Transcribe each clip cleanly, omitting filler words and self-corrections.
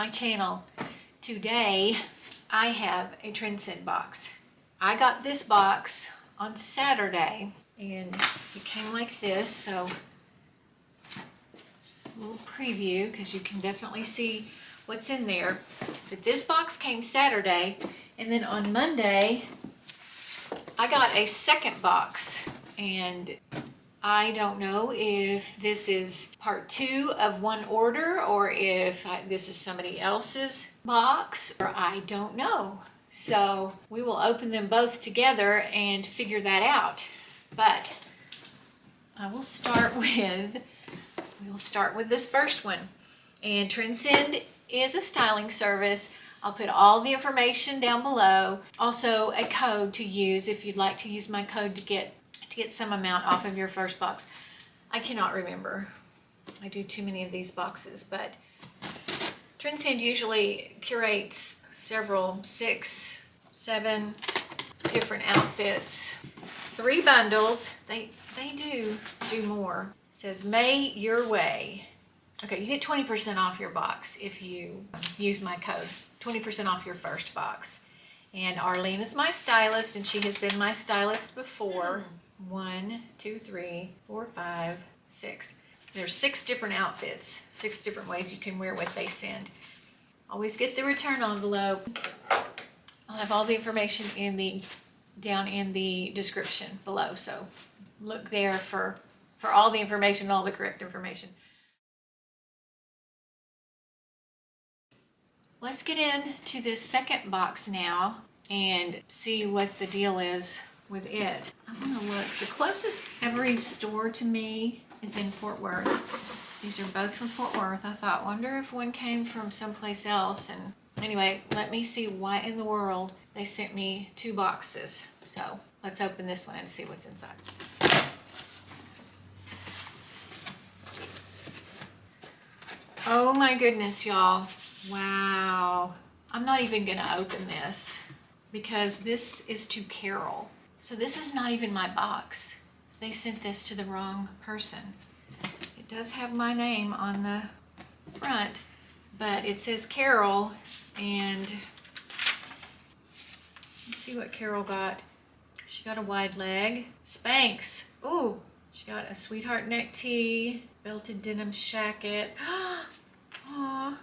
my channel. Today I have a Trendsend box. I got this box on Saturday and it came like this, so a little preview because you can definitely see what's in there. But this box came Saturday, and then on Monday I got a second box, and I don't know if this is part 2 of one order or if this is somebody else's box, or I don't know. So we will open them both together and figure that out. But I will start with, we'll start with this first one. And Trendsend is a styling service. I'll put all the information down below. Also a code to use if you'd like to use my code to get some amount off of your first box. I cannot remember. I do too many of these boxes, but Trendsend usually curates several, 6, 7 different outfits. 3 bundles. They do more. It says May Your Way. Okay, you get 20% off your box if you use my code. 20% off your first box. And Arlene is my stylist, and she has been my stylist before. 1, 2, 3, 4, 5, 6. There's 6 different outfits, 6 different ways you can wear what they send. Always get the return envelope. I'll have all the information down in the description below, so look there for all the information, all the correct information. Let's get into this second box now and see what the deal is with it. I'm gonna look. The closest Evereve store to me is in Fort Worth. These are both from Fort Worth. I thought, wonder if one came from someplace else. And anyway, let me see why in the world they sent me 2 boxes. So let's open this one and see what's inside. Oh my goodness, y'all. Wow. I'm not even gonna open this because this is to Carol. So this is not even my box. They sent this to the wrong person. It does have my name on the front, but it says Carol, and let's see what Carol got. She got a wide leg. Spanx. Ooh, she got a sweetheart neck tee, belted denim shacket. Aww.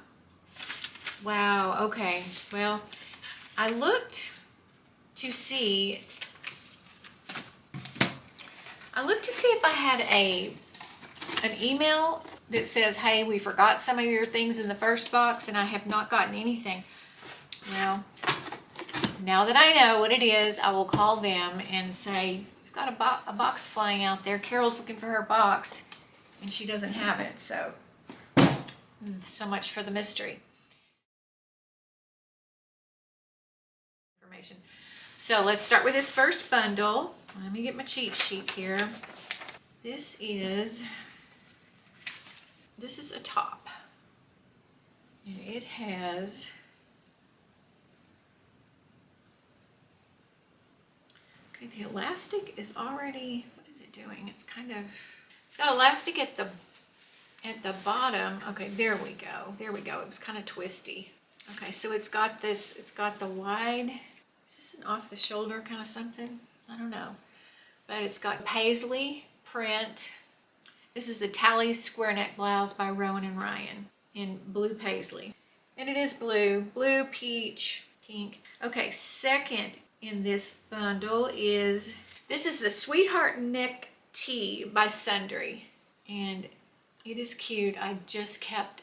Wow, okay. Well, I looked to see if I had an email that says, hey, we forgot some of your things in the first box, and I have not gotten anything. Well, now that I know what it is, I will call them and say, we've got a box flying out there. Carol's looking for her box, and she doesn't have it. So much for the mystery. Information. So let's start with this first bundle. Let me get my cheat sheet here. This is a top, and it has the elastic is already, what is it doing? It's got elastic at the bottom. Okay, there we go. It was kind of twisty. Okay, so it's got the wide, is this an off the shoulder kind of something? I don't know. But it's got paisley print. This is the Tally square neck blouse by Rowan and Ryan in blue paisley. And it is blue, peach, pink. Okay, second in this bundle is, this is the Sweetheart Neck Tee by Sundry. And it is cute. I just kept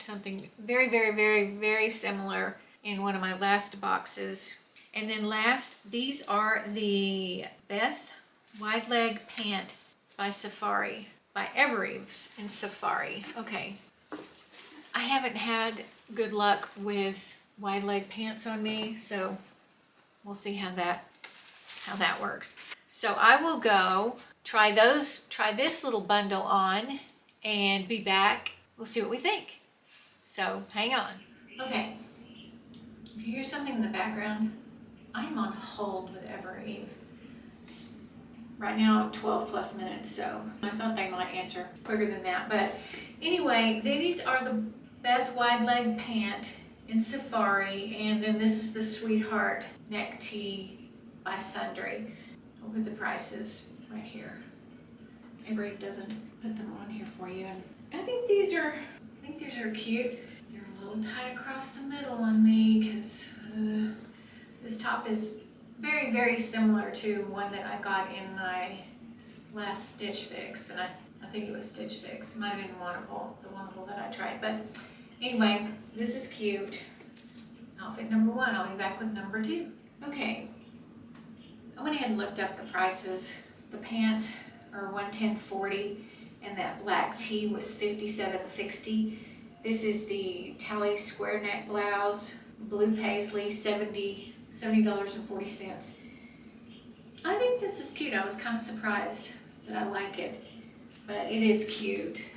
something very, very, very, very similar in one of my last boxes. And then last, these are the Beth wide leg pant by Safari, by Evereve in Safari. Okay, I haven't had good luck with wide leg pants on me, so we'll see how that works. So I will go try this little bundle on and be back. We'll see what we think. So hang on. Okay, if you hear something in the background, I'm on hold with Evereve. Right now, 12 plus minutes, so I thought they might answer quicker than that. But anyway, these are the Beth wide leg pant in Safari, and then this is the Sweetheart neck tee by Sundry. I'll put the prices right here. Evereve doesn't put them on here for you, and I think these are cute. They're a little tight across the middle on me because this top is very, very similar to one that I got in my last Stitch Fix, and I think it was Stitch Fix. It might have been the Wonderful that I tried, but anyway, this is cute. Outfit number 1. I'll be back with number 2. Okay, I went ahead and looked up the prices. The pants are $110.40, and that black tee was $57.60. This is the Tally square neck blouse, blue paisley, $70.40. I think this is cute. I was kind of surprised that I like it, but it is cute.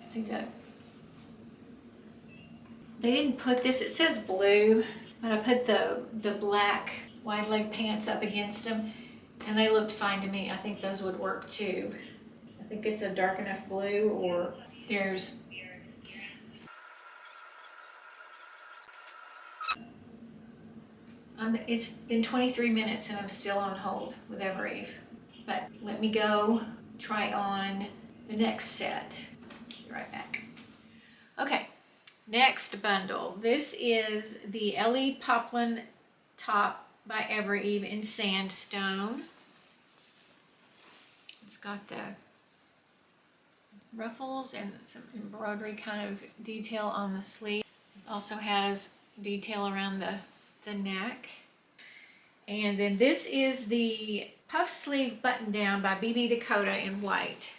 See that? They didn't put this, it says blue, but I put the black wide leg pants up against them, and they looked fine to me. I think those would work too. I think it's a dark enough blue, or there's it's been 23 minutes and I'm still on hold with Evereve, but let me go try on the next set. Be right back. Okay, next bundle. This is the Ellie Poplin top by Evereve in sandstone. It's got the ruffles and some embroidery kind of detail on the sleeve. It also has detail around the neck. And then this is the puff sleeve button down by BB Dakota in white.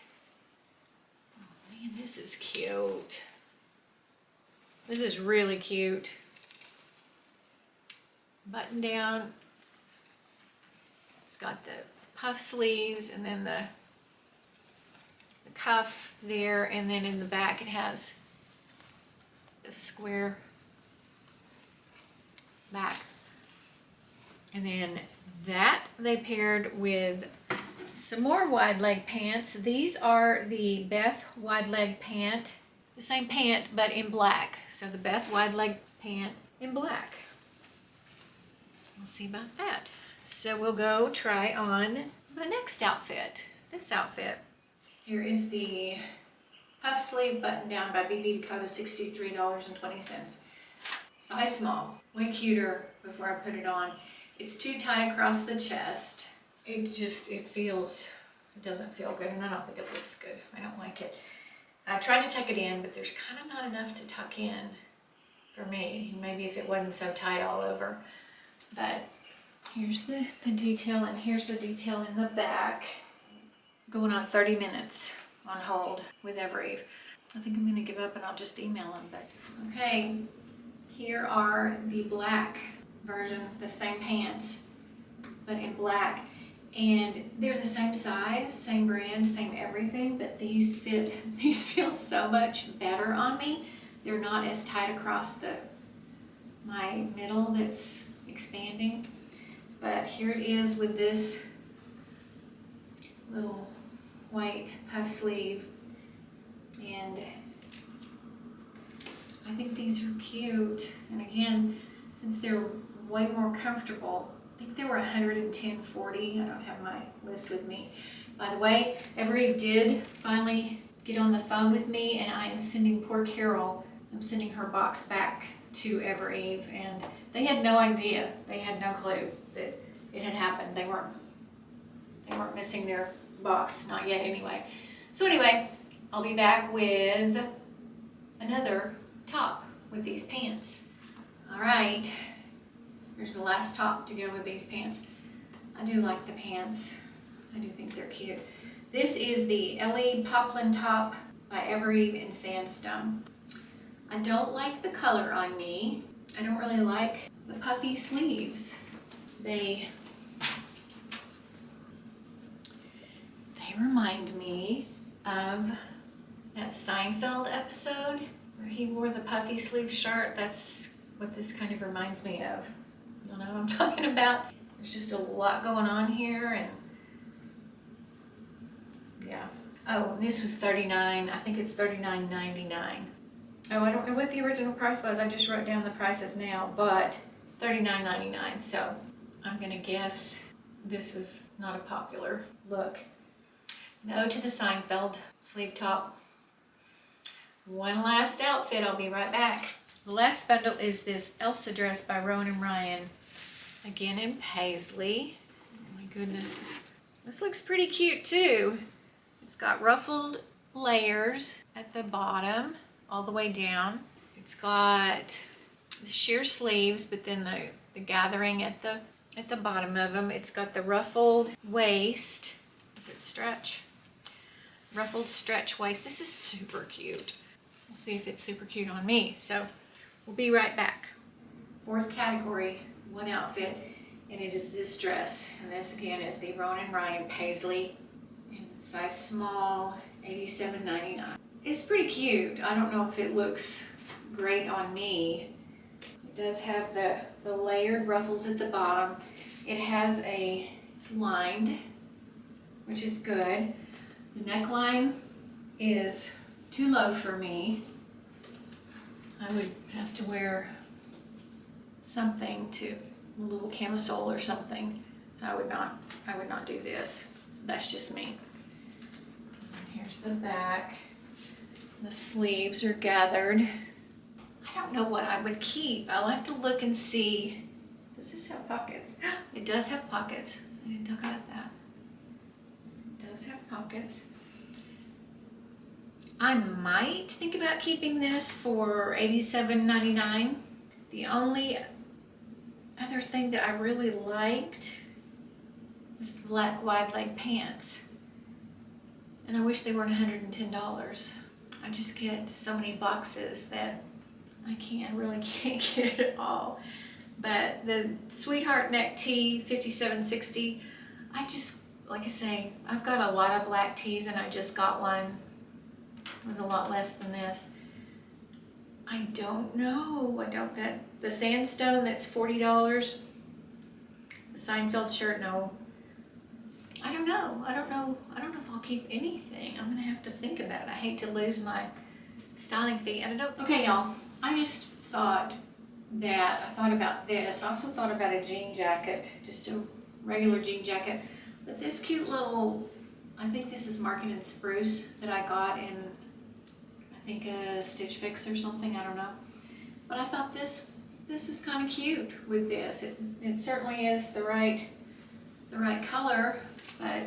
Oh man, this is cute. This is really cute. Button down. It's got the puff sleeves and then the cuff there, and then in the back it has the square back. And then that they paired with some more wide leg pants. These are the Beth wide leg pant, the same pant but in black. So the Beth wide leg pant in black. We'll see about that. So we'll go try on the next outfit, this outfit. Here is the puff sleeve button down by BB Dakota, $63.20. Size small, way cuter before I put it on. It's too tight across the chest. It doesn't feel good, and I don't think it looks good. I don't like it. I tried to tuck it in, but there's kind of not enough to tuck in for me. Maybe if it wasn't so tight all over. But here's the detail, and here's the detail in the back. Going on 30 minutes on hold with Evereve. I think I'm gonna give up and I'll just email them, but okay. Here are the black version, the same pants, but in black. And they're the same size, same brand, same everything, but these feel so much better on me. They're not as tight across my middle that's expanding. But here it is with this little white puff sleeve. And I think these are cute. And again, since they're way more comfortable, I think they were $110.40. I don't have my list with me. By the way, Evereve did finally get on the phone with me, and I am sending poor Carol, I'm sending her box back to Evereve, and they had no idea, they had no clue that it had happened. They weren't missing their box, not yet anyway. So anyway, I'll be back with another top with these pants. All right, here's the last top to go with these pants. I do like the pants. I do think they're cute. This is the Ellie Poplin top by Evereve in sandstone. I don't like the color on me. I don't really like the puffy sleeves. They remind me of that Seinfeld episode where he wore the puffy sleeve shirt. That's what this kind of reminds me of. You don't know what I'm talking about? There's just a lot going on here, and yeah. Oh, this was $39. I think it's $39.99. Oh, I don't know what the original price was. I just wrote down the prices now, but $39.99. So I'm gonna guess this was not a popular look. No to the Seinfeld sleeve top. One last outfit, I'll be right back. The last bundle is this Elsa dress by Rowan and Ryan. Again in paisley. Oh my goodness. This looks pretty cute too. It's got ruffled layers at the bottom, all the way down. It's got the sheer sleeves, but then the gathering at the bottom of them. It's got the ruffled waist. Does it stretch? Ruffled stretch waist. This is super cute. We'll see if it's super cute on me. So we'll be right back. Fourth category, one outfit, and it is this dress. And this again is the Rowan and Ryan paisley in size small, $87.99. It's pretty cute. I don't know if it looks great on me. It does have the layered ruffles at the bottom. It has it's lined, which is good. The neckline is too low for me. I would have to wear something a little camisole or something. So I would not do this. That's just me. And here's the back. The sleeves are gathered. I don't know what I would keep. I'll have to look and see. Does this have pockets? It does have pockets. I didn't look at that. It does have pockets. I might think about keeping this for $87.99. The only other thing that I really liked was the black wide leg pants. And I wish they weren't $110. I just get so many boxes that I really can't get it all. But the Sweetheart neck tee, $57.60. Like I say, I've got a lot of black tees and I just got one. It was a lot less than this. I don't know. The sandstone, that's $40. The Seinfeld shirt, no. I don't know if I'll keep anything. I'm gonna have to think about it. I hate to lose my styling fee. And okay, y'all, I just thought about this. I also thought about a jean jacket, just a regular jean jacket. But this cute little, I think this is Market and Spruce that I got in, I think a Stitch Fix or something, I don't know. But I thought this is kind of cute with this. It certainly is the right color, but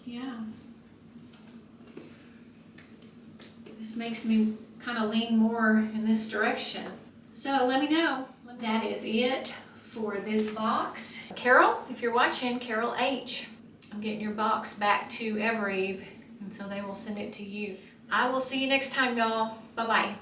yeah. This makes me kind of lean more in this direction. So let me know. That is it for this box. Carol, if you're watching, Carol H, I'm getting your box back to Evereve, and so they will send it to you. I will see you next time, y'all. Bye-bye.